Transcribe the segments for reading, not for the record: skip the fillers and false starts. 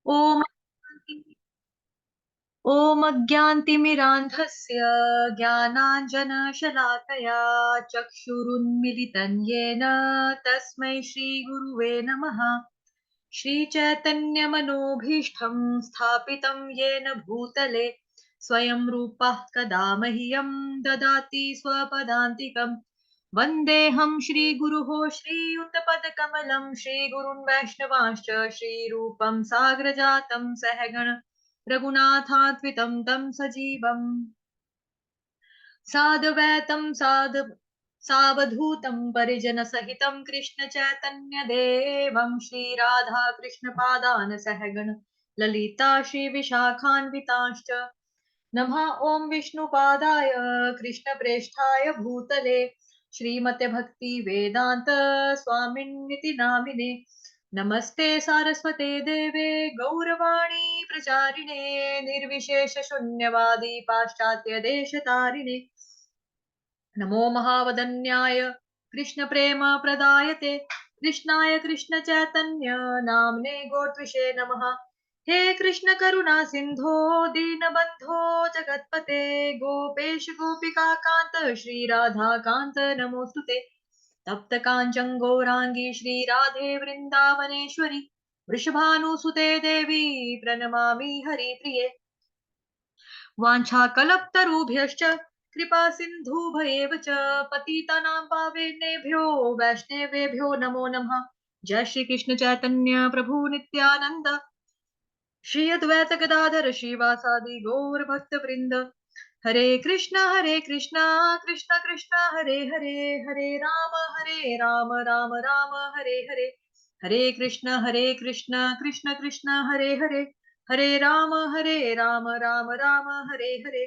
ॐ ॐ अज्ञानतिमिरान्धस्य ज्ञानाञ्जनशलाकया चक्षुरुन्मिलितं येन तस्मै श्रीगुरुवे नमः। श्रीचैतन्यमनोभीष्टं स्थापितं येन भूतले स्वयं रूपः कदा मह्यं ददाति स्वपदान्तिकम्। वन्देऽहं श्रीगुरुः श्रीयुतपदकमलं श्रीगुरुन् वैष्णवांश्च श्रीरूपं साग्रजातं सहगण रघुनाथान्वितं तं सजीवम् साद्वैतं सावधूतं परिजनसहितं कृष्णचैतन्यदेवं श्रीराधाकृष्णपादान् सहगण ललिता श्रीविशाखान्वितांश्च नमः ॐ विष्णुपादाय कृष्णप्रेष्ठाय भूतले श्रीमते भक्ति वेदांत स्वामिन्निति नामिने नमस्ते सारस्वते देवे गौरवाणी प्रचारिणे निर्विशेष शून्यवादी पाश्चात्य देशतारिणे नमो महावदन्याय कृष्ण प्रेम प्रदायते कृष्णाय कृष्ण चैतन्य नामने गोत्विषे नमः। हे कृष्ण करुणा सिंधो दीनबंधो जगतपते गोपेश गोपिका कांत श्री राधा कांत नमोस्तुते। तप्त कांचन गौरांगी श्री राधे वृंदावनेश्वरी वृषभानुसुते देवी प्रणमामि हरिप्रिये। वाञ्छाकल्पतरुभ्यश्च कृपा सिन्धुभयेव च पतितानां पावनेभ्यो वैष्णवेभ्यो नमो नमः। जय श्री कृष्ण चैतन्य प्रभु नित्यानंद श्री अद्वैत गदाधर श्रीवासादि गौर भक्त वृंद। हरे कृष्णा कृष्णा कृष्णा हरे हरे हरे राम राम राम हरे हरे। हरे कृष्णा कृष्णा कृष्णा हरे हरे हरे राम राम राम हरे हरे।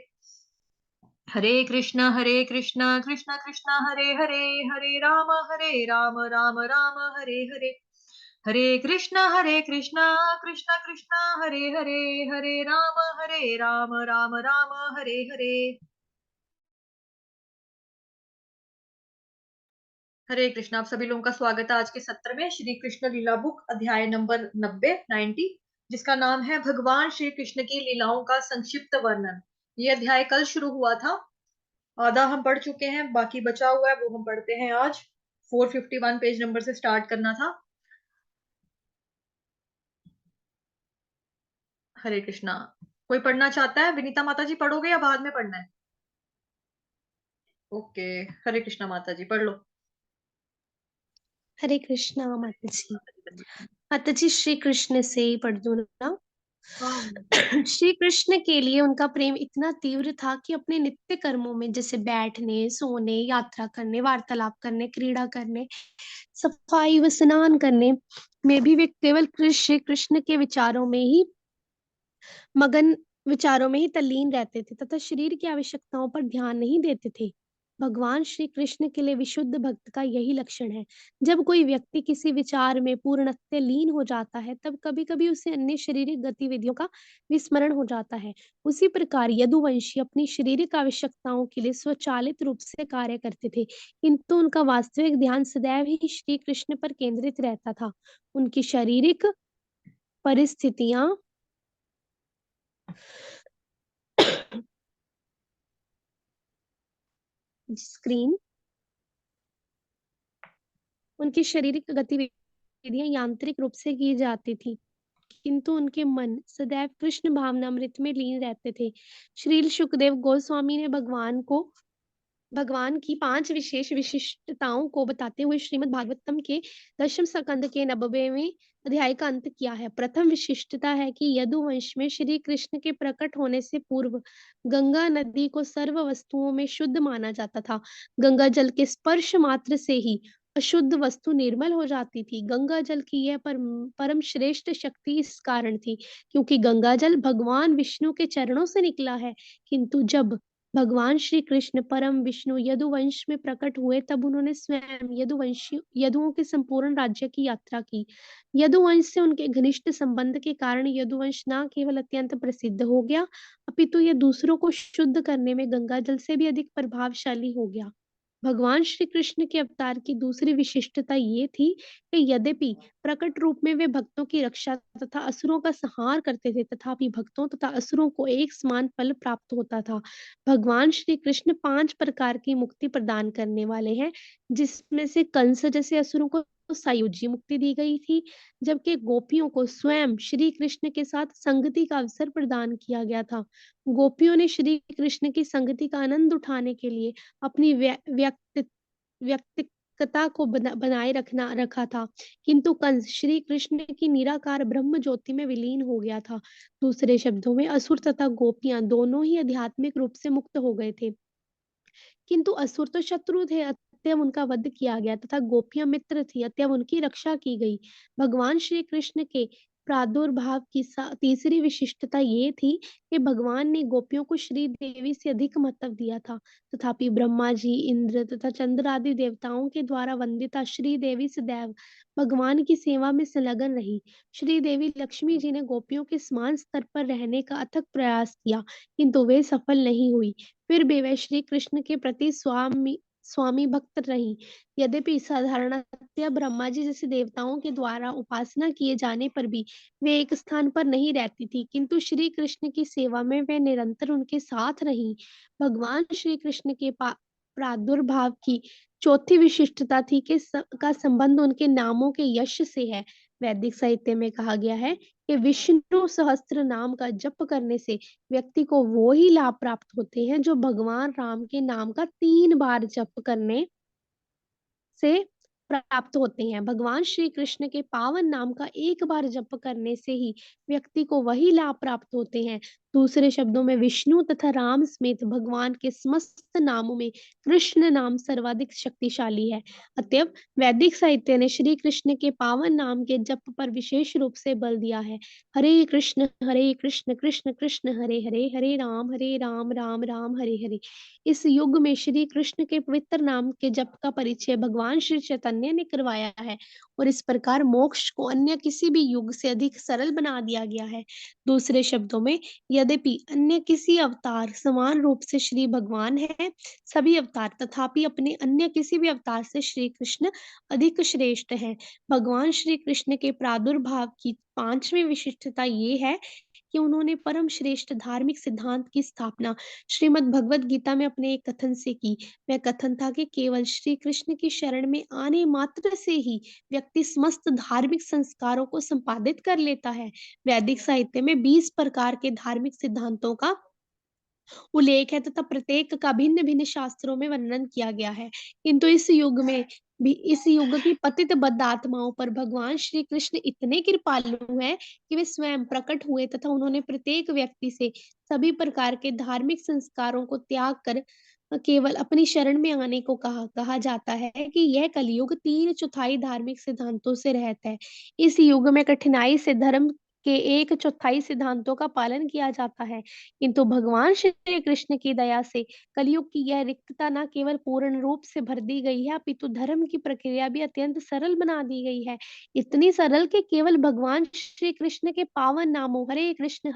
हरे कृष्णा कृष्णा कृष्णा हरे हरे हरे राम राम हरे हरे। हरे कृष्णा कृष्णा कृष्णा हरे हरे हरे राम राम हरे हरे। हरे कृष्णा। आप सभी लोगों का स्वागत है आज के सत्र में श्री कृष्ण लीला बुक अध्याय नंबर 90 जिसका नाम है भगवान श्री कृष्ण की लीलाओं का संक्षिप्त वर्णन। ये अध्याय कल शुरू हुआ था, आधा हम पढ़ चुके हैं, बाकी बचा हुआ है वो हम पढ़ते हैं आज। 451 पेज नंबर से स्टार्ट करना था। हरे कृष्णा। कोई पढ़ना चाहता है? विनीता माता जी पढ़ोगे या बाद में पढ़ना है? ओके। हरे कृष्णा माता जी पढ़ लो। हरे कृष्णा माता जी श्री कृष्ण से ही पढ़ दूं ना। श्री कृष्ण के लिए उनका प्रेम इतना तीव्र था कि अपने नित्य कर्मों में जैसे बैठने, सोने, यात्रा करने, वार्तालाप करने, क्रीड़ा करने, सफाई व स्नान करने में भी वे केवल श्री कृष्ण के मगन विचारों में ही तल्लीन रहते थे तथा शरीर की आवश्यकताओं पर ध्यान नहीं देते थे। भगवान श्री कृष्ण के लिए विशुद्ध भक्त का यही लक्षण है। जब कोई व्यक्ति किसी विचार में पूर्णतः लीन हो जाता है तब कभी-कभी उसे अन्य शारीरिक गतिविधियों का विस्मरण हो जाता है। उसी प्रकार यदुवंशी अपनी शारीरिक आवश्यकताओं के लिए स्वचालित रूप से कार्य करते थे, किंतु उनका वास्तविक ध्यान सदैव ही श्री कृष्ण पर केंद्रित रहता था। उनकी शारीरिक परिस्थितियां स्क्रीन उनकी शारीरिक गतिविधियां यांत्रिक रूप से की जाती थी, किंतु उनके मन सदैव कृष्ण भावनामृत में लीन रहते थे। श्रील सुखदेव गोस्वामी ने भगवान की 5 विशेष विशिष्टताओं को बताते हुए श्रीमद् भागवतम के 10वें स्कंद के 90वें अध्याय का अंत किया है। प्रथम विशिष्टता है कि यदुवंश में श्री कृष्ण के प्रकट होने से पूर्व गंगा नदी को सर्व वस्तुओं में शुद्ध माना जाता था। गंगा जल के स्पर्श मात्र से ही अशुद्ध वस्तु निर्मल हो जाती थी। गंगा जल की यह परम श्रेष्ठ शक्ति इस कारण थी क्योंकि गंगा जल भगवान विष्णु के चरणों से निकला है। किंतु जब भगवान श्री कृष्ण परम विष्णु यदुवंश में प्रकट हुए तब उन्होंने स्वयं यदुओं के संपूर्ण राज्य की यात्रा की। यदुवंश से उनके घनिष्ठ संबंध के कारण यदुवंश न केवल अत्यंत प्रसिद्ध हो गया, अपितु यह दूसरों को शुद्ध करने में गंगा जल से भी अधिक प्रभावशाली हो गया। भगवान श्री कृष्ण के अवतार की दूसरी विशिष्टता ये थी कि यद्यपि प्रकट रूप में वे भक्तों की रक्षा तथा असुरों का संहार करते थे, तथापि भक्तों तथा असुरों को एक समान फल प्राप्त होता था। भगवान श्री कृष्ण 5 प्रकार की मुक्ति प्रदान करने वाले हैं, जिसमें से कंस जैसे असुरों को सायुज्य मुक्ति दी गई थी, जबकि गोपियों को स्वयं श्री कृष्ण के साथ संगति का अवसर प्रदान किया गया था। गोपियों ने श्री कृष्ण की संगति का आनंद उठाने के लिए अपनी व्यक्तिकता को बनाए रखा था, किंतु कंस श्री कृष्ण की निराकार ब्रह्म ज्योति में विलीन हो गया था। दूसरे शब्दों में असुर तथा गोपियां दोनों ही आध्यात्मिक रूप से मुक्त हो गए थे, किंतु असुर तो शत्रु थे, अतएव उनका वध किया गया तथा गोपियां मित्र थी, अतएव उनकी रक्षा की गई। भगवान श्री कृष्ण के प्रादुर्भाव की तीसरी विशिष्टता ये थी कि भगवान ने गोपियों को श्री देवी से अधिक महत्व दिया था। तथापि ब्रह्मा जी, इंद्र तथा चंद्र आदि देवताओं के द्वारा वंदिता श्री देवी सदैव भगवान की सेवा में संलग्न रही। श्री देवी लक्ष्मी जी ने गोपियों के समान स्तर पर रहने का अथक प्रयास किया, किंतु वे सफल नहीं हुई। फिर भी वे श्री कृष्ण के प्रति स्वामी स्वामी भक्त रहीं। यद्यपि साधारणतया ब्रह्मा जी जैसे देवताओं के द्वारा उपासना किए जाने पर भी वे एक स्थान पर नहीं रहती थी, किंतु श्री कृष्ण की सेवा में वे निरंतर उनके साथ रहीं। भगवान श्री कृष्ण के प्रादुर्भाव की चौथी विशिष्टता थी कि का संबंध उनके नामों के यश से है। वैदिक साहित्य में कहा गया है कि विष्णु सहस्त्र नाम का जप करने से व्यक्ति को वो ही लाभ प्राप्त होते हैं जो भगवान राम के नाम का 3 बार जप करने से प्राप्त होते हैं। भगवान श्री कृष्ण के पावन नाम का एक बार जप करने से ही व्यक्ति को वही लाभ प्राप्त होते हैं। दूसरे शब्दों में विष्णु तथा राम समेत भगवान के समस्त नामों में कृष्ण नाम सर्वाधिक शक्तिशाली है। अतएव वैदिक साहित्य ने श्री कृष्ण के पावन नाम के जप पर विशेष रूप से बल दिया है। हरे कृष्ण कृष्ण कृष्ण हरे हरे, हरे राम राम राम हरे हरे। इस युग में श्री कृष्ण के पवित्र नाम के जप का परिचय भगवान श्री चैतन्य ने करवाया है, और इस प्रकार मोक्ष को अन्य किसी भी युग से अधिक सरल बना दिया गया है। दूसरे शब्दों में, यद्यपि अन्य किसी अवतार समान रूप से श्री भगवान है, सभी अवतार तथापि अपने अन्य किसी भी अवतार से श्री कृष्ण अधिक श्रेष्ठ हैं। भगवान श्री कृष्ण के प्रादुर्भाव की 5वीं विशिष्टता ये है कि उन्होंने परम श्रेष्ठ धार्मिक सिद्धांत की स्थापना श्रीमद् भगवत गीता में अपने एक कथन से की। वह कथन था कि केवल श्री कृष्ण की शरण में आने मात्र से ही व्यक्ति समस्त धार्मिक संस्कारों को संपादित कर लेता है। वैदिक साहित्य में 20 प्रकार के धार्मिक सिद्धांतों का उल्लेख है तथा प्रत्येक का भिन्न भिन्न शास्त्रों में वर्णन किया गया है, किंतु इस युग की पतित बद्ध आत्माओं पर भगवान श्री कृष्ण इतने कृपालु हैं कि वे स्वयं प्रकट हुए तथा उन्होंने प्रत्येक व्यक्ति से सभी प्रकार के धार्मिक संस्कारों को त्याग कर केवल अपनी शरण में आने को कहा जाता है कि यह कलयुग 3/4 धार्मिक सिद्धांतों से रहता है। इस युग में कठिनाई से धर्म के 1/4 सिद्धांतों का पालन किया जाता है, किंतु भगवान श्री कृष्ण की दया से कलयुग की यह रिक्तता न केवल पूर्ण रूप से भर दी गई है, अपितु धर्म की प्रक्रिया भी अत्यंत सरल बना दी गई है। इतनी सरल कि केवल भगवान श्री कृष्ण के पावन नामों हरे कृष्ण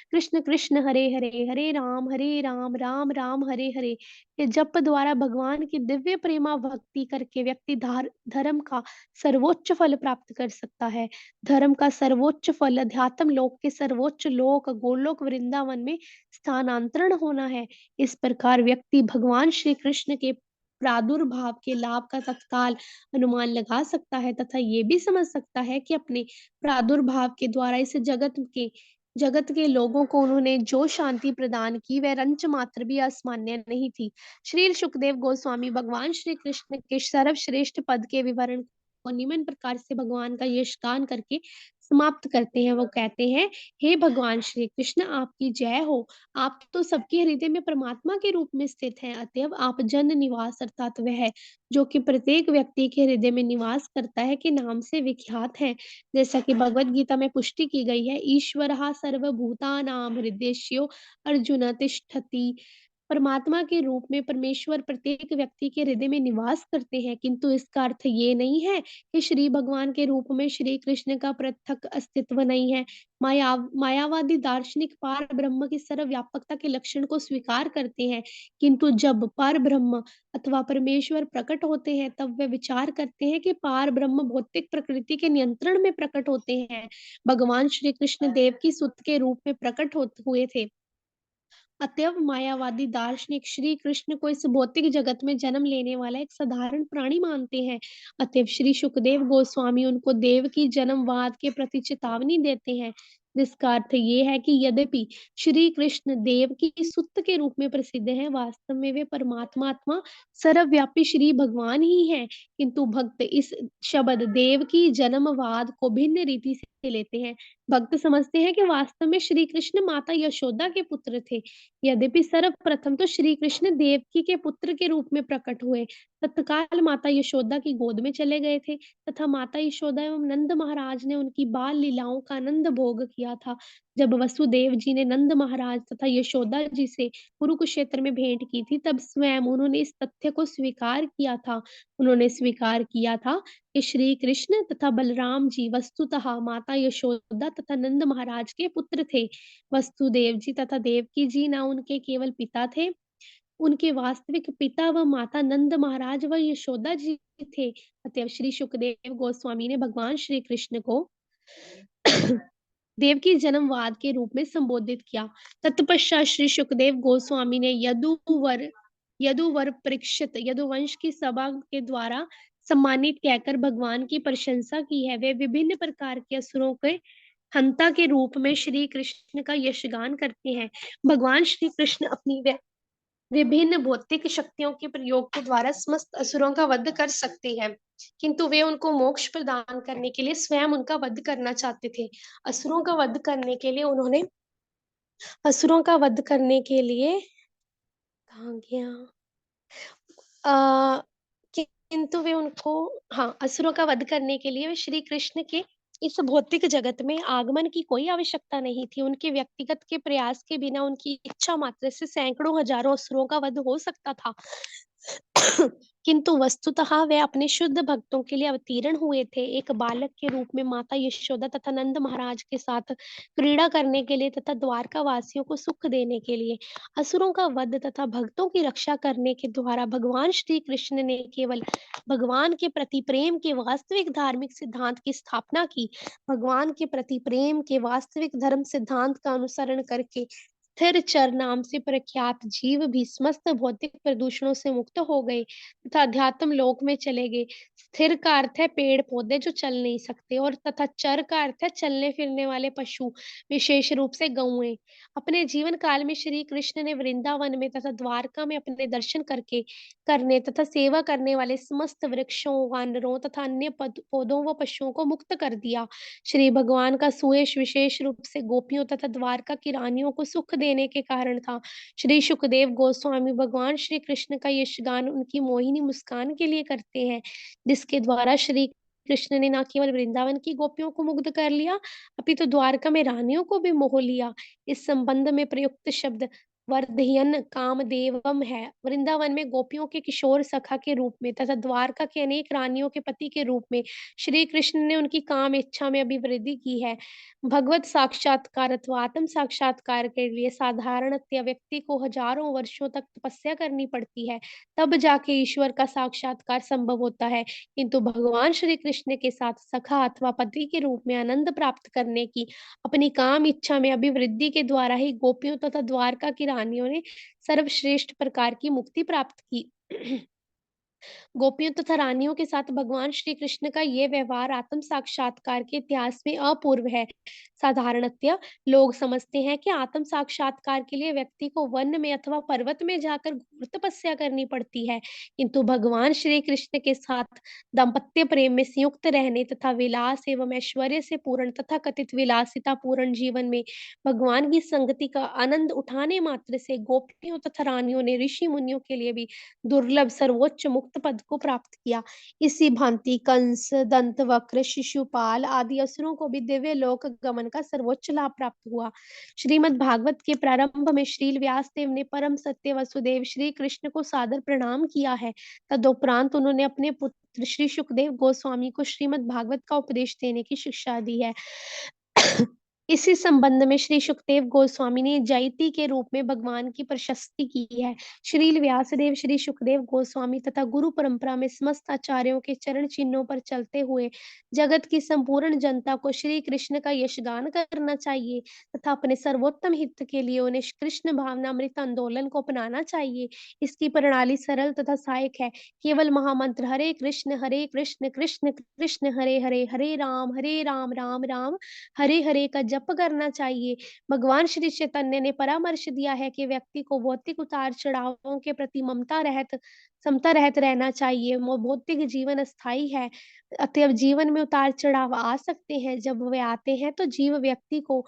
कृष्ण कृष्ण हरे हरे, हरे राम राम राम हरे हरे के जप द्वारा भगवान की दिव्य प्रेमा भक्ति करके व्यक्ति धर्म का सर्वोच्च फल प्राप्त कर सकता है। धर्म का सर्वोच्च फल अध्यात्म लोक के सर्वोच्च लोक गोलोक वृंदावन में स्थानांतरण होना है। इस प्रकार व्यक्ति भगवान श्री कृष्ण के प्रादुर्भाव के लाभ का तत्काल अनुमान लगा सकता है तथा ये भी समझ सकता है कि अपने प्रादुर्भाव के द्वारा इस जगत के लोगों को उन्होंने जो शांति प्रदान की वह रंच मात्र भी असामान्य नहीं थी। श्री सुखदेव गोस्वामी भगवान श्री कृष्ण के सर्वश्रेष्ठ पद के विवरण को निम्न प्रकार से भगवान का यशगान करके समाप्त करते हैं। वो कहते हैं, हे भगवान श्री कृष्ण, आपकी जय हो। आप तो सबके हृदय में परमात्मा के रूप में स्थित हैं, अतएव आप जन निवास अर्थात वह जो कि प्रत्येक व्यक्ति के हृदय में निवास करता है के नाम से विख्यात है। जैसा कि भगवत गीता में पुष्टि की गई है, ईश्वरः सर्वभूतानां हृदयेषु अर्जुन तिष्ठति। परमात्मा के रूप में परमेश्वर प्रत्येक व्यक्ति के हृदय में निवास करते हैं, किंतु इसका अर्थ ये नहीं है कि श्री भगवान के रूप में श्री कृष्ण का पृथक अस्तित्व नहीं है। मायावादी दार्शनिक पार ब्रह्म की सर्वव्यापकता के लक्षण को स्वीकार करते हैं, किंतु जब पार ब्रह्म अथवा परमेश्वर प्रकट होते हैं, तब वे विचार करते हैं कि पार ब्रह्म भौतिक प्रकृति के नियंत्रण में प्रकट होते हैं। भगवान श्री कृष्ण देव की सुत के रूप में प्रकट हुए थे। अतएव मायावादी दार्शनिक श्री कृष्ण को इस भौतिक जगत में जन्म लेने वाला एक साधारण प्राणी मानते हैं। अतएव श्री सुखदेव गोस्वामी उनको देव की जन्मवाद के प्रति चेतावनी देते हैं, जिसका अर्थ ये है कि यद्यपि श्री कृष्ण देव की सुत के रूप में प्रसिद्ध हैं, वास्तव में वे परमात्मा आत्मा सर्वव्यापी श्री भगवान ही हैं। किंतु भक्त इस शब्द देव की जन्मवाद को भिन्न रीति से लेते हैं। भक्त समझते हैं कि वास्तव में श्री कृष्ण माता यशोदा के पुत्र थे। यद्यपि सर्वप्रथम तो श्री कृष्ण देवकी के पुत्र के रूप में प्रकट हुए, तत्काल माता यशोदा की गोद में चले गए थे तथा माता यशोदा एवं नंद महाराज ने उनकी बाल लीलाओं का आनंद भोग किया था। जब वसुदेव जी ने नंद महाराज तथा यशोदा जी से कुरुक्षेत्र में भेंट की थी, तब स्वयं उन्होंने इस तथ्य को स्वीकार किया था। उन्होंने स्वीकार किया था कि श्री कृष्ण तथा बलराम जी वस्तुतः माता यशोदा तथा नंद महाराज के पुत्र थे। वसुदेव जी तथा देवकी जी ना उनके केवल पिता थे, उनके वास्तविक पिता व माता नंद महाराज व यशोदा जी थे। अतएव श्री सुखदेव गोस्वामी ने भगवान श्री कृष्ण को देवकी जन्मवाद के रूप में संबोधित किया। तत्पश्चात श्री सुखदेव गोस्वामी ने यदुवर परीक्षित यदुवंश की सभा के द्वारा सम्मानित कहकर भगवान की प्रशंसा की है। वे विभिन्न प्रकार के असुरों के हंता के रूप में श्री कृष्ण का यशगान करते हैं। भगवान श्री कृष्ण अपनी विभिन्न भौतिक शक्तियों के प्रयोग के द्वारा समस्त असुरों का वध कर सकते हैं, किंतु वे उनको मोक्ष प्रदान करने के लिए स्वयं उनका वध करना चाहते थे। असुरों का वध करने के लिए उन्होंने असुरों का वध करने के लिए कहाँ गया अ, किंतु वे उनको हाँ, असुरों का वध करने के लिए वे श्री कृष्ण के इस भौतिक जगत में आगमन की कोई आवश्यकता नहीं थी। उनके व्यक्तिगत के प्रयास के बिना उनकी इच्छा मात्र से सैकड़ों हजारों असुरों का वध हो सकता था। किंतु वस्तुतः वे अपने शुद्ध भक्तों के लिए अवतीर्ण हुए थे, एक बालक के रूप में माता यशोदा तथा नंद महाराज के साथ क्रीड़ा करने के लिए तथा द्वारका वासियों को सुख देने के लिए। असुरों का वध तथा भक्तों की रक्षा करने के द्वारा भगवान श्री कृष्ण ने केवल भगवान के प्रति प्रेम के वास्तविक धार्मिक सिद्धांत की स्थापना की। भगवान के प्रति प्रेम के वास्तविक धर्म सिद्धांत का अनुसरण करके स्थिर चर नाम से प्रख्यात जीव भी समस्त भौतिक प्रदूषणों से मुक्त हो गए तथा अध्यात्म लोक में चले गए। स्थिर का अर्थ है पेड़ पौधे जो चल नहीं सकते, और तथा चर का अर्थ है चलने फिरने वाले पशु, विशेष रूप से गौएं। अपने जीवन काल में श्री कृष्ण ने वृंदावन में तथा द्वारका में अपने दर्शन करने तथा सेवा करने वाले समस्त वृक्षों, वानरों तथा अन्य पौधों व पशुओं को मुक्त कर दिया। श्री भगवान का सुयश विशेष रूप से गोपियों तथा द्वारका की रानियों को सुख देने के कारण था। श्री सुखदेव गोस्वामी भगवान श्री कृष्ण का यशगान उनकी मोहिनी मुस्कान के लिए करते हैं, जिसके द्वारा श्री कृष्ण ने न केवल वृंदावन की गोपियों को मुग्ध कर लिया, अपितु द्वारका में रानियों को भी मोह लिया। इस संबंध में प्रयुक्त शब्द वर्धयन कामदेवम है। वृंदावन में गोपियों के किशोर सखा के रूप में तथा द्वारका के अनेक रानियों के पति के रूप में श्री कृष्ण ने उनकी काम इच्छा में अभिवृद्धि की है। भगवत साक्षात्कार अथवा आत्म साक्षात्कार के लिए साधारणतया व्यक्ति को हजारों वर्षों तक तपस्या करनी पड़ती है, तब जाके ईश्वर का साक्षात्कार संभव होता है। किंतु भगवान श्री कृष्ण के साथ सखा अथवा पति के रूप में आनंद प्राप्त करने की अपनी काम इच्छा में अभिवृद्धि के द्वारा ही गोपियों तथा द्वारका की रानियों ने सर्वश्रेष्ठ प्रकार की मुक्ति प्राप्त की। गोपियों तथा रानियों के साथ भगवान श्री कृष्ण का ये व्यवहार आत्म साक्षात्कार के इतिहास में अपूर्व है। साधारणतया लोग समझते हैं कि आत्म साक्षात्कार के लिए व्यक्ति को वन में अथवा पर्वत में जाकर घोर तपस्या करनी पड़ती है, किंतु भगवान श्री कृष्ण के साथ दाम्पत्य प्रेम में संयुक्त रहने तथा विलास एवं ऐश्वर्य से पूर्ण तथा कथित विलासिता पूर्ण जीवन में भगवान की संगति का आनंद उठाने मात्र से गोपियों तथा रानियों ने ऋषि मुनियों के लिए भी दुर्लभ सर्वोच्च मुक्ति सर्वोच्च पद को प्राप्त किया। इसी भांति कंस, दंतवक्र, शिशुपाल आदि असुरों को भी दिव्य लोक गमन का सर्वोच्च लाभ प्राप्त हुआ। श्रीमद् भागवत के प्रारंभ में श्रील व्यासदेव ने परम सत्य वसुदेव श्री कृष्ण को सादर प्रणाम किया है। तदुपरांत उन्होंने अपने पुत्र श्री सुखदेव गोस्वामी को श्रीमद् भागवत का उपदेश देने की शिक्षा दी है। इसी संबंध में श्री सुखदेव गोस्वामी ने जयति के रूप में भगवान की प्रशस्ति की है। श्रील व्यासदेव श्री सुखदेव गोस्वामी तथा गुरु परंपरा में समस्त आचार्यों के चरण चिन्हों पर चलते हुए जगत की संपूर्ण जनता को श्री कृष्ण का यशगान करना चाहिए तथा अपने सर्वोत्तम हित के लिए उन्हें कृष्ण भावनामृत आंदोलन को अपनाना चाहिए। इसकी प्रणाली सरल तथा सहायक है। केवल महामंत्र हरे कृष्ण कृष्ण कृष्ण हरे हरे, हरे राम राम राम हरे हरे का जप करना चाहिए। भगवान श्री चैतन्य ने परामर्श दिया है कि व्यक्ति को भौतिक उतार चढ़ावों के प्रति समता रहत रहना चाहिए। भौतिक जीवन अस्थायी है, अतएव जीवन में उतार चढ़ाव आ सकते हैं। जब वे आते हैं तो जीव व्यक्ति को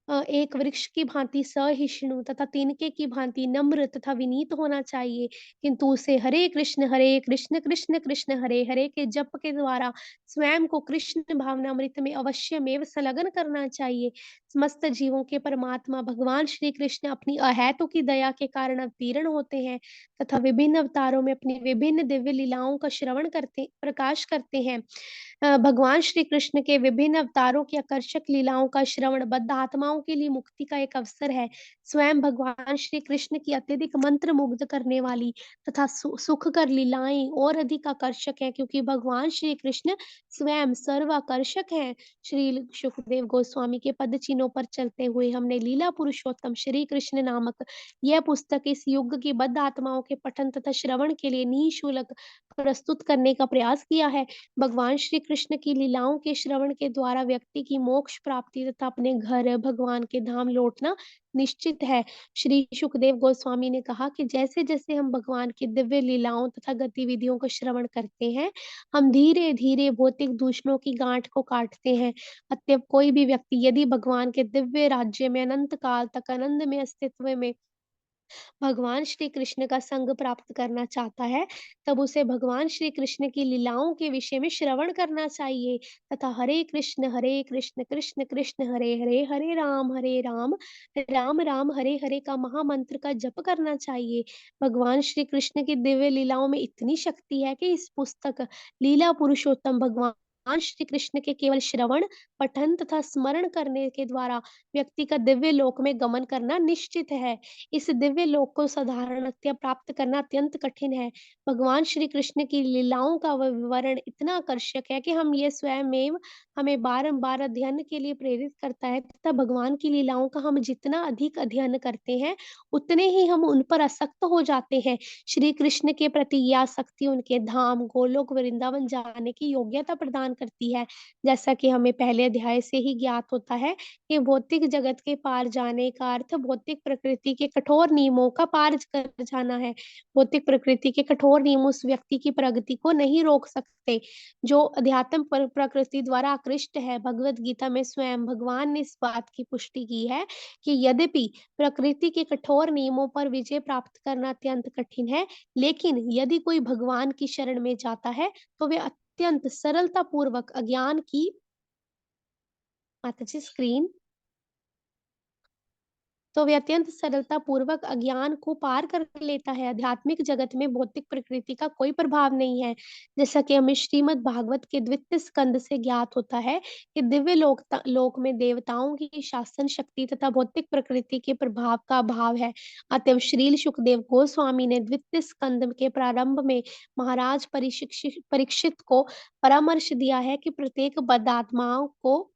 एक वृक्ष की भांति सहिष्णु तथा तिनके की भांति नम्र तथा विनीत होना चाहिए, किंतु उसे हरे कृष्ण कृष्ण कृष्ण हरे हरे के जप के द्वारा स्वयं को कृष्ण भावनामृत में अवश्यमेव संलग्न करना चाहिए। समस्त जीवों के परमात्मा भगवान श्री कृष्ण अपनी अहेतु की दया के कारण अवतीर्ण होते हैं तथा विभिन्न अवतारों में अपनी विभिन्न दिव्य लीलाओं का प्रकाश करते हैं। भगवान श्री कृष्ण के विभिन्न अवतारों की आकर्षक लीलाओं का श्रवण बद्ध आत्माओं के लिए मुक्ति का एक अवसर है। स्वयं भगवान श्री कृष्ण की अत्यधिक मंत्र मुग्ध करने वाली तथा सुखकर लीलाएं और अधिक आकर्षक हैं, क्योंकि भगवान श्री कृष्ण स्वयं सर्वाकर्षक हैं। श्री सुखदेव गोस्वामी के पद चिन्हों पर चलते हुए हमने लीला पुरुषोत्तम श्री कृष्ण नामक यह पुस्तक इस युग की बद्ध आत्माओं के पठन तथा श्रवण के लिए निःशुल्क प्रस्तुत करने का प्रयास किया है। भगवान श्री कृष्ण की लीलाओं के श्रवण के द्वारा व्यक्ति की मोक्ष प्राप्ति तथा अपने घर भगवान के धाम लौटना निश्चित है। श्री सुखदेव गोस्वामी ने कहा कि जैसे जैसे हम भगवान की दिव्य लीलाओं तथा गतिविधियों का श्रवण करते हैं, हम धीरे धीरे भौतिक दूषणों की गांठ को काटते हैं। अतएव कोई भी व्यक्ति यदि भगवान के दिव्य राज्य में अनंत काल तक आनंद में अस्तित्व में भगवान श्री कृष्ण का संग प्राप्त करना चाहता है, तब उसे भगवान श्री कृष्ण की लीलाओं के विषय में श्रवण करना चाहिए तथा हरे कृष्ण कृष्ण कृष्ण हरे हरे, हरे राम राम राम हरे हरे का महामंत्र का जप करना चाहिए। भगवान श्री कृष्ण की दिव्य लीलाओं में इतनी शक्ति है कि इस पुस्तक लीला पुरुषोत्तम भगवान श्री कृष्ण के केवल श्रवण, पठन तथा स्मरण करने के द्वारा व्यक्ति का दिव्य लोक में गमन करना निश्चित है। इस दिव्य लोक को साधारणतया प्राप्त करना अत्यंत कठिन है। भगवान श्री कृष्ण की लीलाओं का विवरण इतना आकर्षक है कि हम ये स्वयमेव हमें बारंबार अध्ययन के लिए प्रेरित करता है तथा भगवान की लीलाओं का हम जितना अधिक अध्ययन करते हैं, उतने ही हम उन पर आसक्त हो जाते हैं। श्री कृष्ण के प्रति यह आसक्ति उनके धाम गोलोक वृंदावन जाने की योग्यता प्रदान करती है। जैसा कि हमें पहले अध्याय से ही ज्ञात होता है कि भौतिक जगत के पार जाने का अर्थ भौतिक प्रकृति के कठोर नियमों का पार कर जाना है। भौतिक प्रकृति के कठोर नियम उस व्यक्ति की प्रगति को नहीं रोक सकते जो अध्यात्म प्रकृति द्वारा आकृष्ट है। भगवत गीता में स्वयं भगवान ने इस बात की पुष्टि की है कि यद्यपि प्रकृति के कठोर नियमों पर विजय प्राप्त करना अत्यंत कठिन है, लेकिन यदि कोई भगवान की शरण में जाता है तो वे अत्यंत सरलता पूर्वक अज्ञान की माताजी स्क्रीन तो वे अत्यंत सरलता पूर्वक अज्ञान को पार कर लेता है। आध्यात्मिक जगत में भौतिक प्रकृति का कोई प्रभाव नहीं है। जैसा कि हमें श्रीमद् भागवत के द्वितीय स्कंद से ज्ञात होता है कि दिव्य लोक में देवताओं की शासन शक्ति तथा भौतिक प्रकृति के प्रभाव का अभाव है। अतएव श्रील सुखदेव गोस्वामी ने द्वितीय स्कंद के प्रारंभ में महाराज परीक्षित को परामर्श दिया है कि प्रत्येक बद्धात्माओं को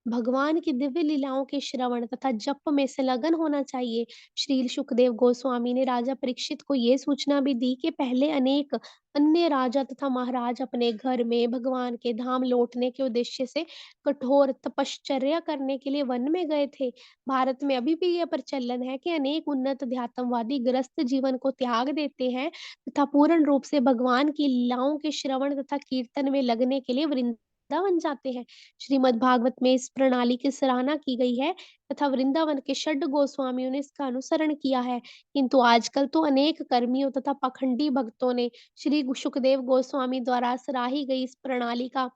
भगवान की दिव्य लीलाओं के श्रवण तथा जप में संलग्न होना चाहिए। श्री सुखदेव गोस्वामी ने राजा परीक्षित को ये सूचना भी दी कि पहले अनेक अन्य राजा तथा महाराज अपने घर में भगवान के धाम लौटने के उद्देश्य से कठोर तपश्चर्या करने के लिए वन में गए थे। भारत में अभी भी यह प्रचलन है कि अनेक उन्नत अध्यात्मवादी ग्रस्त जीवन को त्याग देते हैं, तथा पूर्ण रूप से भगवान की लीलाओं के श्रवण तथा कीर्तन में लगने के लिए वृंदावन जाते हैं। परंतु श्री सुखदेव गोस्वामी ने कहा कि यह सब व्यर्थ है। भगवान श्री कृष्ण की लीलाओं के श्रवण तथा कीर्तन में लगने के लिए वृंदावन जाना वृंदावन जाते हैं। श्रीमद् भागवत में इस प्रणाली की सराहना की गई है तथा वृंदावन के षड गोस्वामियों ने इसका अनुसरण किया है। किंतु आजकल तो अनेक कर्मियों तथा पाखंडी भक्तों ने श्री सुखदेव गोस्वामी द्वारा सराही गई इस प्रणाली का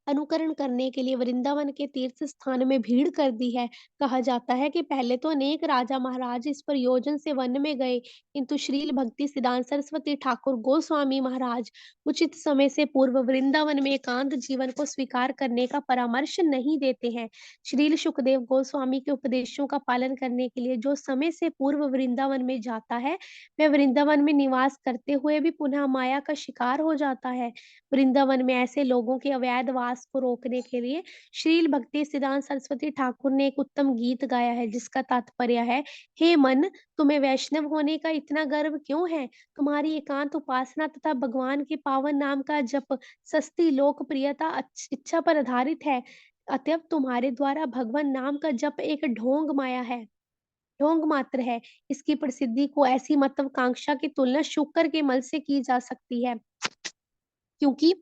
अनुकरण करने के लिए वृंदावन के तीर्थ स्थान में भीड़ कर दी है। कहा जाता है कि पहले तो अनेक राजा महाराज इस प्रयोजन से वन में गए, किंतु श्रील भक्ति सिद्धांत सरस्वती ठाकुर गोस्वामी महाराज उचित समय से पूर्व वृंदावन में एकांत जीवन को स्वीकार करने का परामर्श नहीं देते हैं। श्रील सुखदेव गोस्वामी के उपदेशों का पालन करने के लिए जो समय से पूर्व वृंदावन में जाता है, वह वृंदावन में निवास करते हुए भी पुनः माया का शिकार हो जाता है। वृंदावन में ऐसे लोगों के अवैध वास को रोकने के लिए श्रील भक्ति सिद्धांत सरस्वती ठाकुर ने एक उत्तम गीत गाया है, जिसका तात्पर्य है, हे मन, तुम्हें वैष्णव होने का इतना गर्व क्यों है? तुम्हारी एकांत उपासना तथा भगवान के पावन नाम का जप सस्ती लोकप्रियता इच्छा पर आधारित है। अतएव तुम्हारे द्वारा भगवान नाम का जप एक ढोंग माया है, ढोंग मात्र है। इसकी प्रसिद्धि को ऐसी महत्वाकांक्षा की तुलना शुक्र के मल से की जा सकती है, क्योंकि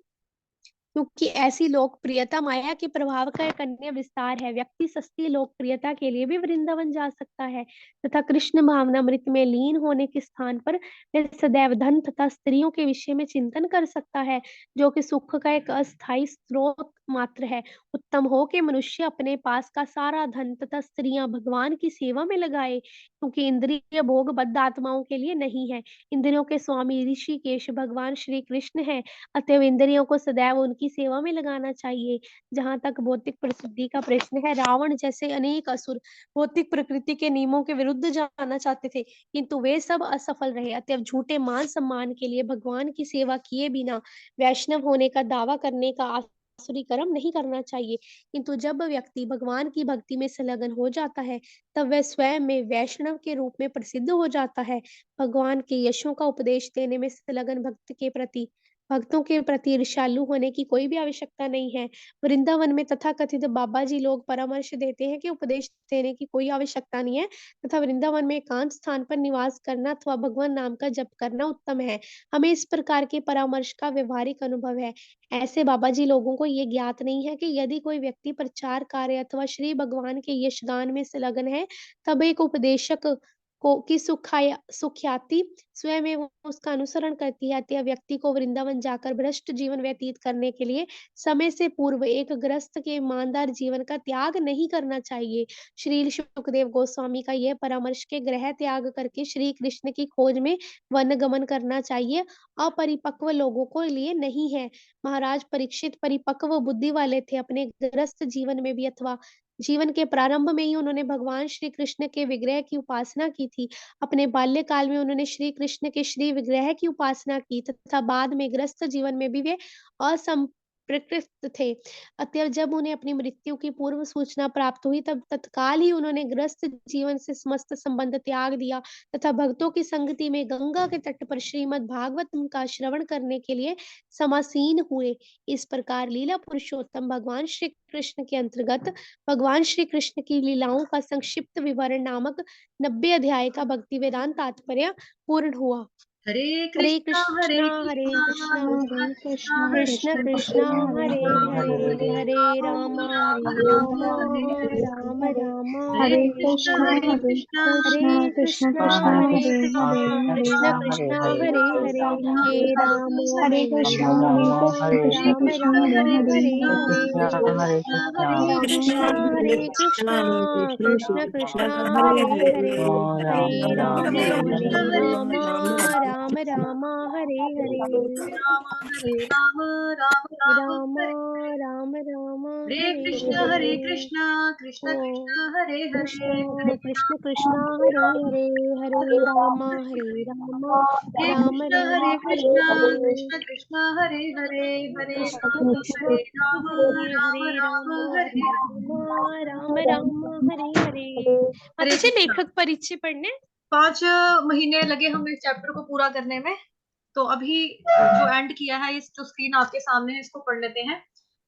क्योंकि ऐसी लोकप्रियता माया के प्रभाव का एक अन्य विस्तार है। व्यक्ति सस्ती लोकप्रियता के लिए भी वृंदावन जा सकता है तथा कृष्ण भावनामृत में लीन होने के स्थान पर वह सदैव धन तथा स्त्रियों के विषय में चिंतन कर सकता है, जो कि सुख का एक अस्थायी स्रोत मात्र है। उत्तम हो कि मनुष्य अपने पास का सारा धन तथा स्त्रियां भगवान की सेवा में लगाए, क्योंकि इंद्रिय भोग बद्ध आत्माओं के लिए नहीं है। इंद्रियों के स्वामी ऋषिकेश भगवान श्री कृष्ण है, अतएव इंद्रियों को सदैव उनकी सेवा में लगाना चाहिए। जहाँ तक भौतिक प्रसिद्धि का प्रश्न है, रावण जैसे अनेक असुर भौतिक प्रकृति के नियमों के विरुद्ध जाना चाहते थे, किंतु वे सब असफल रहे। अतएव झूठे मान सम्मान के लिए भगवान की सेवा किए बिना वैष्णव होने का दावा करने का आसुरी कर्म नहीं करना चाहिए। किंतु जब व्यक्ति भगवान की भक्ति में संलग्न हो जाता है, तब वह स्वयं में वैष्णव के रूप में प्रसिद्ध हो जाता है। भगवान के यशों का उपदेश देने में संलग्न भक्तों के प्रति ईर्ष्यालु होने की कोई भी आवश्यकता नहीं है। वृंदावन में तथाकथित बाबा जी लोग परामर्श देते हैं कि उपदेश देने की कोई आवश्यकता नहीं है तथा वृंदावन में एकांत स्थान पर निवास करना अथवा भगवान नाम का जप करना उत्तम है। हमें इस प्रकार के परामर्श का व्यवहारिक अनुभव है। ऐसे बाबा जी लोगों को ये ज्ञात नहीं है कि यदि कोई व्यक्ति प्रचार कार्य अथवा श्री भगवान के यशगान में संलग्न है, तब एक उपदेशक को की सुख्याति स्वयं में वो उसका अनुसरण करती है। अतः व्यक्ति को वृंदावन जाकर भ्रष्ट जीवन व्यतीत करने के लिए समय से पूर्व एक गृहस्थ के ईमानदार जीवन का त्याग नहीं करना चाहिए। श्री सुखदेव गोस्वामी का यह परामर्श के गृह त्याग करके श्री कृष्ण की खोज में वन गमन करना चाहिए, अपरिपक्व लोगों को लिए नहीं है। महाराज परीक्षित परिपक्व बुद्धि वाले थे। अपने गृहस्थ जीवन में भी अथवा जीवन के प्रारंभ में ही उन्होंने भगवान श्री कृष्ण के विग्रह की उपासना की थी। अपने बाल्यकाल में उन्होंने श्री कृष्ण के श्री विग्रह की उपासना की तथा बाद में गृहस्थ जीवन में भी वे असंप्रकृत थे। अतः जब उन्हें अपनी मृत्यु की पूर्व सूचना प्राप्त हुई, तब तत्काल ही उन्होंने गृहस्थ जीवन से समस्त संबंध त्याग दिया तथा भक्तों की संगति में गंगा के तट पर श्रीमद् भागवत का श्रवण करने के लिए समासीन हुए। इस प्रकार लीला पुरुषोत्तम भगवान श्री कृष्ण के अंतर्गत भगवान श्री कृष्ण की लीलाओं का संक्षिप्त विवरण नामक 90 अध्याय का भक्ति वेदांत तात्पर्य पूर्ण हुआ। हरे हरे कृष्णा कृष्णा हरे कृष्णा हरे कृष्णा कृष्ण कृष्ण कृष्णा कृष्ण हरे हरे हरे राम राम राम हरे हरे कृष्णा हरे हरे कृष्णा हरे कृष्ण कृष्णा कृष्ण हरे हरे हरे कृष्णा हरे कृष्ण राम कृष्ण हरे हरे हरे हरे राम हरे राम हरे हरे कृष्णा हरे राम कृष्ण राम कृष्ण राम हरे हरे हरे हरे हरे हरे हरे राम कृष्णा हरे कृष्ण कृष्ण हरे हरे हरे राम राम राम हरे हरे हरे राम राम राम राम हरे राम राम हरे हरे कृष्ण कृष्ण ओ कृष्ण हरे हरे कृष्ण कृष्ण हरे हरे हरे राम राम राम हरे राम हरे कृष्ण हरे कृष्ण कृष्ण हरे हरे हरे कृष्ण राम कृष्ण हरे राम हरे राम राम हरे राम राम हरे हरे। हरे माताजी कृष्ण। लेखक परिचय पढ़ने 5 महीने लगे हमें इस चैप्टर को पूरा करने में, तो अभी जो एंड किया है, इस जो स्क्रीन आपके सामने है इसको पढ़ लेते हैं।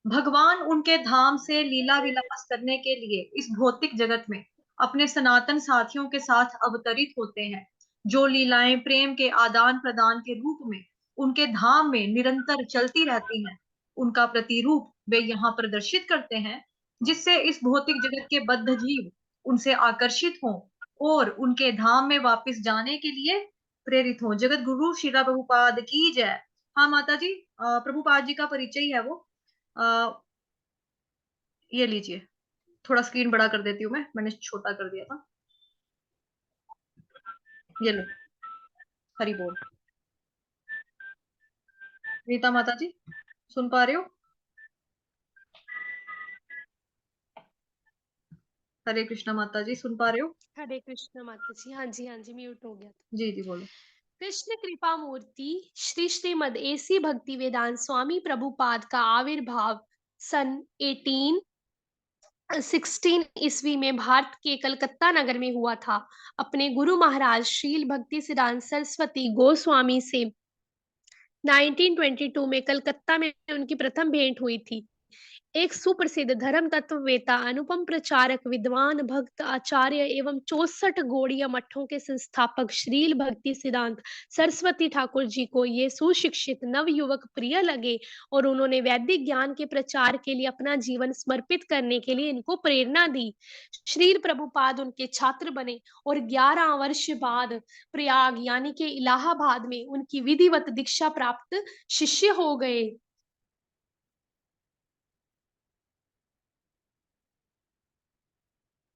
भगवान उनके धाम से लीला विलास करने के लिए इस भौतिक जगत में अपने सनातन साथियों के साथ अवतरित होते हैं। जो लीलाएं प्रेम के आदान प्रदान के रूप में उनके धाम में निरंतर चलती रहती हैं, उनका प्रतिरूप वे यहाँ प्रदर्शित करते हैं, जिससे इस भौतिक जगत के बद्ध जीव उनसे आकर्षित हों और उनके धाम में वापस जाने के लिए प्रेरित हों। जगत गुरु श्रीला प्रभुपाद की जय। हाँ माता जी, प्रभुपाद जी का परिचय ही है वो। ये लीजिए, थोड़ा स्क्रीन बड़ा कर देती हूँ मैंने छोटा कर दिया था। ये लो, हरि बोल। रीता माता जी सुन पा रहे हो? हरे कृष्णा माता जी सुन पा रहे हो? हरे कृष्ण माता जी। हाँ जी, हाँ जी, म्यूट हो गया था। जी जी बोलो। कृष्ण कृपा मूर्ति श्री श्रीमद एसी भक्ति वेदांत स्वामी प्रभुपाद का आविर्भाव सन 16 ईस्वी में भारत के कलकत्ता नगर में हुआ था। अपने गुरु महाराज श्रील भक्ति सिद्धांत सरस्वती गोस्वामी से 1922 में कलकत्ता में उनकी प्रथम भेंट हुई थी। एक सुप्रसिद्ध धर्म तत्ववेता, अनुपम प्रचारक, विद्वान, भक्त, आचार्य एवं 64 गौड़ीय मठों के संस्थापक श्रील भक्ति सिद्धांत सरस्वती ठाकुर जी को ये सुशिक्षित नवयुवक प्रिय लगे और उन्होंने वैदिक ज्ञान के प्रचार के लिए अपना जीवन समर्पित करने के लिए इनको प्रेरणा दी। श्रील प्रभुपाद उनके छात्र बने और 11 वर्ष बाद प्रयाग यानी कि इलाहाबाद में उनकी विधिवत दीक्षा प्राप्त शिष्य हो गए।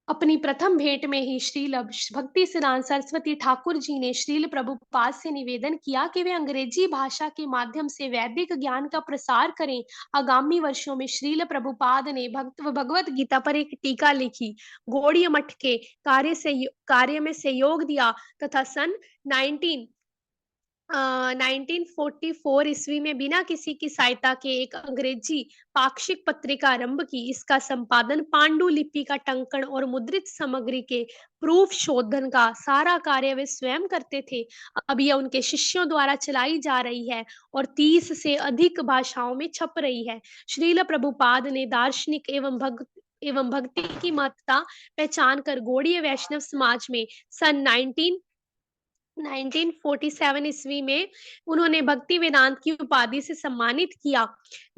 अपनी प्रथम भेंट में ही श्रील भक्ति सिद्धांत सरस्वती ठाकुर जी ने श्रील प्रभुपाद से निवेदन किया कि वे अंग्रेजी भाषा के माध्यम से वैदिक ज्ञान का प्रसार करें। आगामी वर्षों में श्रील प्रभुपाद ने भगवत गीता पर एक टीका लिखी, गौड़ीय मठ के कार्य में सहयोग दिया तथा सन 1944 ईस्वी में बिना किसी की सहायता के एक अंग्रेजी पाक्षिक पत्रिका आरंभ की। इसका संपादन, पांडुलिपि का टंकन और मुद्रित सामग्री के प्रूफ शोधन का सारा कार्य वे स्वयं करते थे। अब यह उनके शिष्यों द्वारा चलाई जा रही है और 30 से अधिक भाषाओं में छप रही है। श्रील प्रभुपाद ने दार्शनिक एवं भक्ति की महत्ता पहचान कर गौड़ीय वैष्णव समाज में सन 1947 ईस्वी में उन्होंने भक्ति वेदांत की उपाधि से सम्मानित किया।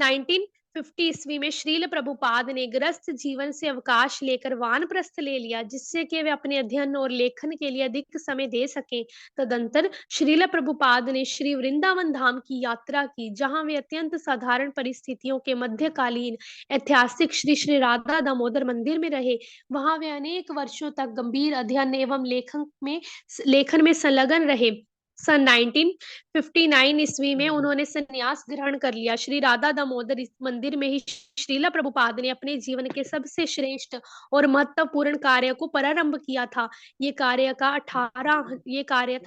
1950 ईस्वी में श्रील प्रभुपाद ने गृहस्थ जीवन से अवकाश लेकर वानप्रस्थ ले लिया, जिससे कि वे अपने अध्ययन और लेखन के लिए अधिक समय दे सकें। तदंतर श्रील प्रभुपाद ने श्री वृंदावन धाम की यात्रा की, जहां वे अत्यंत साधारण परिस्थितियों के मध्यकालीन ऐतिहासिक श्री श्री राधा दामोदर मंदिर में रहे। वहां वे अनेक वर्षों तक गंभीर अध्ययन एवं लेखन में संलग्न रहे। सन 1959 ईस्वी में उन्होंने संन्यास ग्रहण कर लिया। श्री राधा दामोदर मंदिर में ही श्रीला प्रभुपाद ने अपने जीवन के सबसे श्रेष्ठ और महत्वपूर्ण कार्य को प्रारंभ किया था। ये कार्य था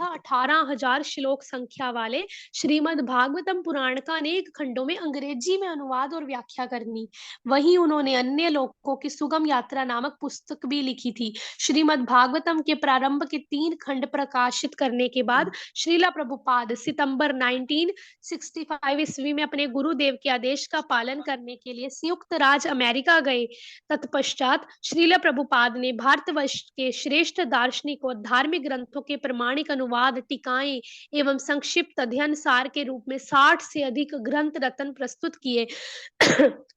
18,000 श्लोक संख्या वाले श्रीमद् भागवतम पुराण का अनेक खंडों में अंग्रेजी में अनुवाद और व्याख्या करनी। वहीं उन्होंने अन्य लोकों की सुगम यात्रा नामक पुस्तक भी लिखी थी। श्रीमद् भागवतम के प्रारंभ के 3 खंड प्रकाशित करने के बाद श्रीला प्रभुपाद सितंबर 1965 ईस्वी में अपने गुरुदेव के आदेश का पालन करने के लिए संयुक्त राज्य अमेरिका गए। तत्पश्चात श्रीला प्रभुपाद ने भारतवर्ष के श्रेष्ठ दार्शनिक और धार्मिक ग्रंथों के प्रमाणिक अनुवाद, टीकाएं एवं संक्षिप्त अध्ययन सार के रूप में 60 से अधिक ग्रंथ रत्न प्रस्तुत किए।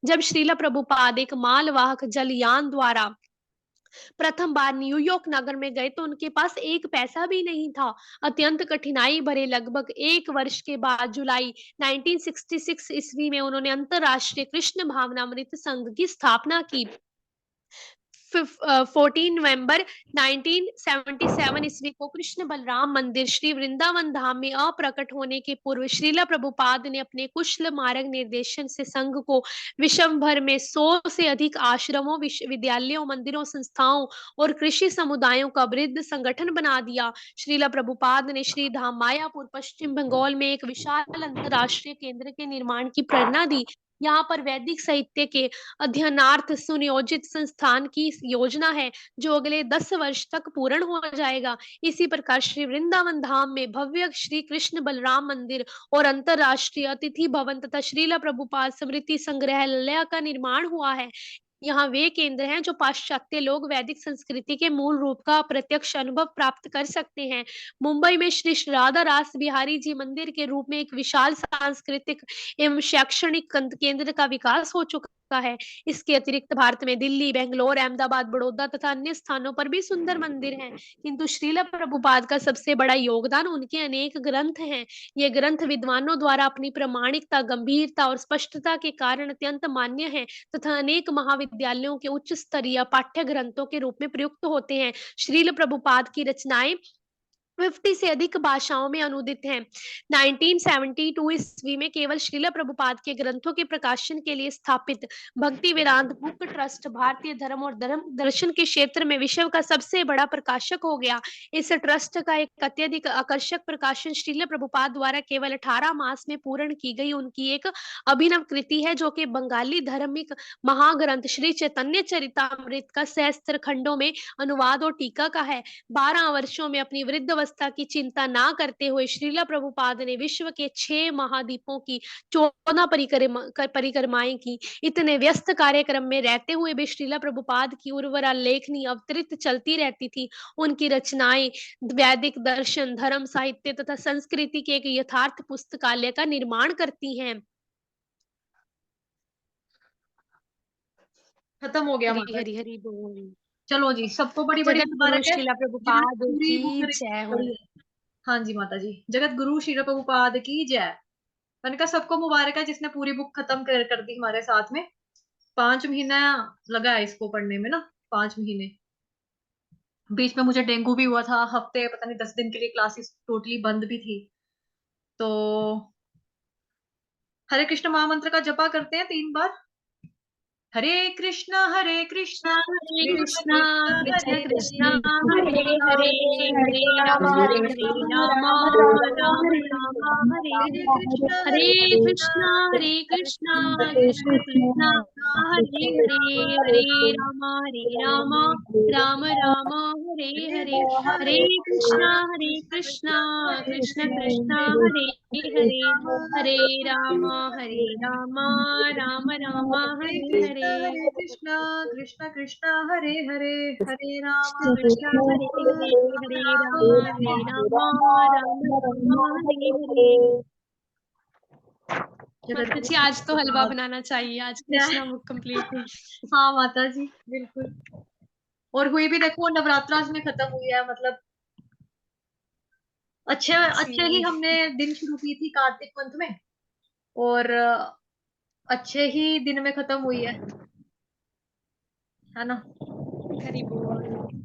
जब श्रीला प्रभुपाद एक मालवाहक जलयान द्वारा प्रथम बार न्यूयॉर्क नगर में गए तो उनके पास एक पैसा भी नहीं था। अत्यंत कठिनाई भरे लगभग 1 वर्ष के बाद जुलाई 1966 ईस्वी में उन्होंने अंतरराष्ट्रीय कृष्ण भावनामृत संघ की स्थापना की। 14 नवंबर 1977 ईस्वी को कृष्ण बलराम मंदिर श्री वृंदावन धाम में अप्रकट होने के पूर्व श्रीला प्रभुपाद ने अपने कुशल मार्ग निर्देशन से संघ को विश्व भर में 100 से अधिक आश्रमों, विश्वविद्यालयों, मंदिरों, संस्थाओं और कृषि समुदायों का वृद्ध संगठन बना दिया। श्रीला प्रभुपाद ने श्री धाम मायापुर पश्चिम बंगाल में एक विशाल अंतरराष्ट्रीय केंद्र के निर्माण की प्रेरणा दी। यहाँ पर वैदिक साहित्य के अध्ययनार्थ सुनियोजित संस्थान की योजना है, जो अगले 10 वर्ष तक पूर्ण हो जाएगा। इसी प्रकार श्री वृंदावन धाम में भव्य श्री कृष्ण बलराम मंदिर और अंतरराष्ट्रीय अतिथि भवन तथा श्रीला प्रभुपाद स्मृति संग्रहालय का निर्माण हुआ है। यहाँ वे केंद्र हैं जो पाश्चात्य लोग वैदिक संस्कृति के मूल रूप का प्रत्यक्ष अनुभव प्राप्त कर सकते हैं। मुंबई में श्री राधा रास बिहारी जी मंदिर के रूप में एक विशाल सांस्कृतिक एवं शैक्षणिक केंद्र का विकास हो चुका चुका है। इसके अतिरिक्त भारत में दिल्ली, बेंगलोर, अहमदाबाद, बड़ौदा तथा अन्य स्थानों पर भी सुंदर मंदिर हैं। किंतु श्रील प्रभुपाद का सबसे बड़ा योगदान उनके अनेक ग्रंथ हैं। ये ग्रंथ विद्वानों द्वारा अपनी प्रामाणिकता, गंभीरता और स्पष्टता के कारण अत्यंत मान्य हैं तथा अनेक महाविद्यालयों के उच्च स्तरीय पाठ्य ग्रंथों के रूप में प्रयुक्त होते हैं। श्रील प्रभुपाद की रचनाएं 50 से अधिक भाषाओं में अनुदित हैं। 1972 ईस्वी में केवल श्रील प्रभुपाद के ग्रंथों के प्रकाशन के लिए स्थापित भक्ति वेदांत बुक ट्रस्ट भारतीय धर्म और धर्म दर्शन के क्षेत्र में विश्व का सबसे बड़ा प्रकाशक हो गया। इस ट्रस्ट का एक अत्यधिक आकर्षक प्रकाशन श्रील प्रभुपाद द्वारा केवल 18 मास में पूर्ण की गई उनकी एक अभिनव कृति है, जो कि बंगाली धार्मिक महाग्रंथ श्री चैतन्य चरितामृत का सहस्त्र खंडों में अनुवाद और टीका का है। 12 वर्षों में अपनी वृद्धावस्था की चिंता ना करते हुए श्रील प्रभुपाद ने विश्व के 6 महाद्वीपों की 14 परिक्रमाएं की। इतने व्यस्त कार्यक्रम में रहते हुए भी श्रील प्रभुपाद की उर्वरा लेखनी अवतरित चलती रहती थी। उनकी रचनाएं वैदिक दर्शन, धर्म, साहित्य तथा संस्कृति के एक यथार्थ पुस्तकालय का निर्माण करती हैं। खत्म हो गया हरी माता हरी जी। हरी बोल। चलो जी, सबको बड़ी बड़ी जगत गुरु मुबारक है श्रील जिन्होंने प्रभुपाद पूरी की बुक जय हो। पढ़ी है। हाँ जी माता जी, जगत गुरु श्री प्रभुपाद की जय। मैंने कहा सबको मुबारक है जिसने पूरी बुक खत्म कर दी हमारे साथ में। 5 महीना लगा है इसको पढ़ने में ना, 5 महीने। बीच में मुझे डेंगू भी हुआ था, हफ्ते पता नहीं 10 दिन के लिए क्लासेस टोटली बंद भी थी। तो हरे कृष्ण महामंत्र का जपा करते हैं 3 बार। हरे कृष्णा कृष्णा हरे कृष्ण कृष्णा कृष्ण कृष्ण कृष्ण कृष्णा हरे हरे हरे हरे हरे रामा हरे रामा राम रामा हरे हरे हरे। कृष्णा हरे कृष्णा कृष्ण कृष्ण हरे हरे हरे रामा राम राम हरे हरे। हरे कृष्णा कृष्ण कृष्ण हरे हरे हरे राम राम हरे हरे। हरे कृष्णा कृष्ण कृष्ण हरे हरे हरे राम कृष्ण कृष्ण हरे हरे हरे राम राम हरे हरे। माता जी आज तो हलवा बनाना चाहिए, आज कृष्णा बुक कंप्लीट है। हाँ माता जी बिल्कुल। और हुई भी देखो नवरात्रास में खत्म हुई है, मतलब अच्छे अच्छे ही जी हमने दिन शुरू की थी कार्तिक मंथ में, और अच्छे ही दिन में खत्म हुई है ना। हरि बोल।